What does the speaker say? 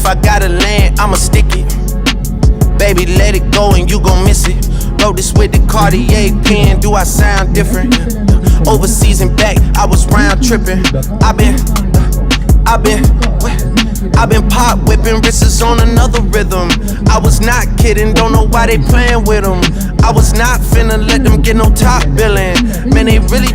If I gotta land, I'ma stick it. Baby, let it go and you gon' miss it. Wrote this with the Cartier pen, do I sound different? Overseas and back, I was round tripping. I've been pop whipping, wrists on another rhythm. I was not kidding, don't know why they playing with them. I was not finna let them get no top billing. Man, they really